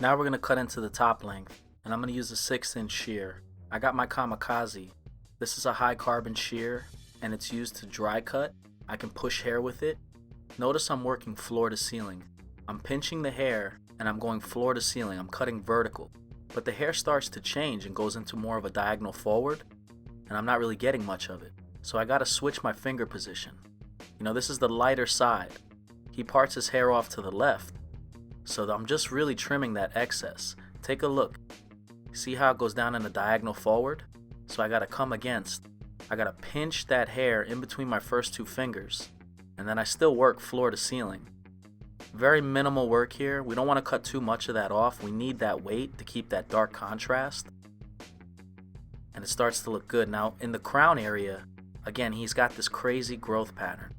Now we're going to cut into the top length, and I'm going to use a 6-inch shear. I got my Kamikaze. This is a high carbon shear, and it's used to dry cut. I can push hair with it. Notice I'm working floor to ceiling. I'm pinching the hair, and I'm going floor to ceiling. I'm cutting vertical. But the hair starts to change and goes into more of a diagonal forward, and I'm not really getting much of it. So I got to switch my finger position. This is the lighter side. He parts his hair off to the left, so I'm just really trimming that excess. Take a look. See how it goes down in a diagonal forward? So I gotta come against. I gotta pinch that hair in between my first two fingers, and then I still work floor to ceiling. Very minimal work here. We don't want to cut too much of that off. We need that weight to keep that dark contrast. And it starts to look good. Now in the crown area, again, he's got this crazy growth pattern.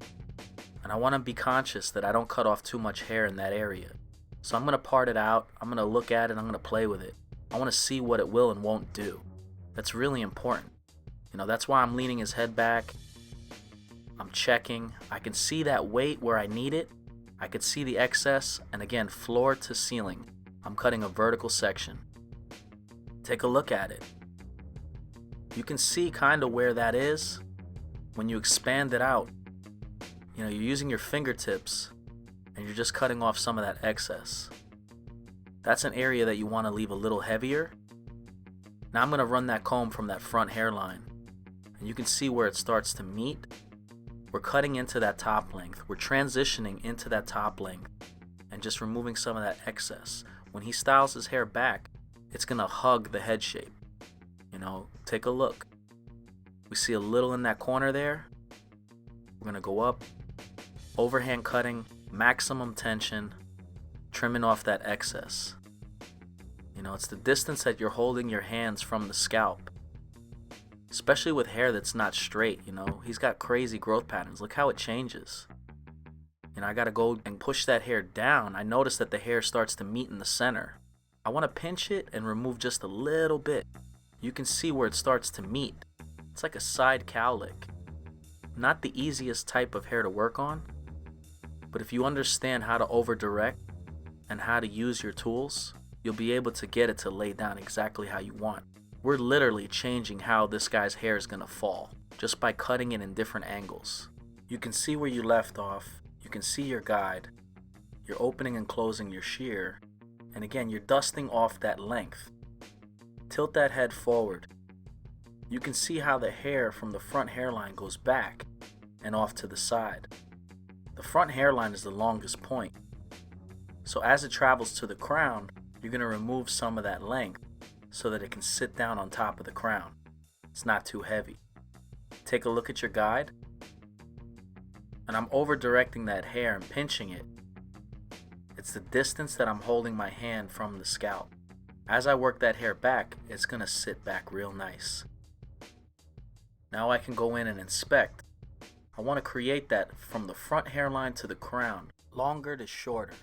And I want to be conscious that I don't cut off too much hair in that area. So I'm going to part it out, I'm going to look at it, I'm going to play with it. I want to see what it will and won't do. That's really important. That's why I'm leaning his head back. I'm checking. I can see that weight where I need it. I could see the excess, and again, floor to ceiling. I'm cutting a vertical section. Take a look at it. You can see kind of where that is. When you expand it out, you're using your fingertips, and you're just cutting off some of that excess. That's an area that you want to leave a little heavier. Now I'm going to run that comb from that front hairline, and you can see where it starts to meet. We're cutting into that top length. We're transitioning into that top length and just removing some of that excess. When he styles his hair back, it's going to hug the head shape. Take a look. We see a little in that corner there. We're going to go up, overhand cutting, maximum tension, trimming off that excess. It's the distance that you're holding your hands from the scalp. Especially with hair that's not straight, he's got crazy growth patterns. Look how it changes. I gotta go and push that hair down. I notice that the hair starts to meet in the center. I want to pinch it and remove just a little bit. You can see where it starts to meet. It's like a side cowlick. Not the easiest type of hair to work on, but if you understand how to over direct and how to use your tools, you'll be able to get it to lay down exactly how you want. We're literally changing how this guy's hair is going to fall just by cutting it in different angles. You can see where you left off. You can see your guide. You're opening and closing your shear. And again, you're dusting off that length. Tilt that head forward. You can see how the hair from the front hairline goes back and off to the side. The front hairline is the longest point. So as it travels to the crown, you're going to remove some of that length so that it can sit down on top of the crown. It's not too heavy. Take a look at your guide. And I'm over directing that hair and pinching it. It's the distance that I'm holding my hand from the scalp. As I work that hair back, it's going to sit back real nice. Now I can go in and inspect. I want to create that from the front hairline to the crown, longer to shorter.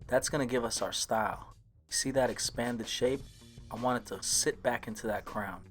That's going to give us our style. See that expanded shape? I want it to sit back into that crown.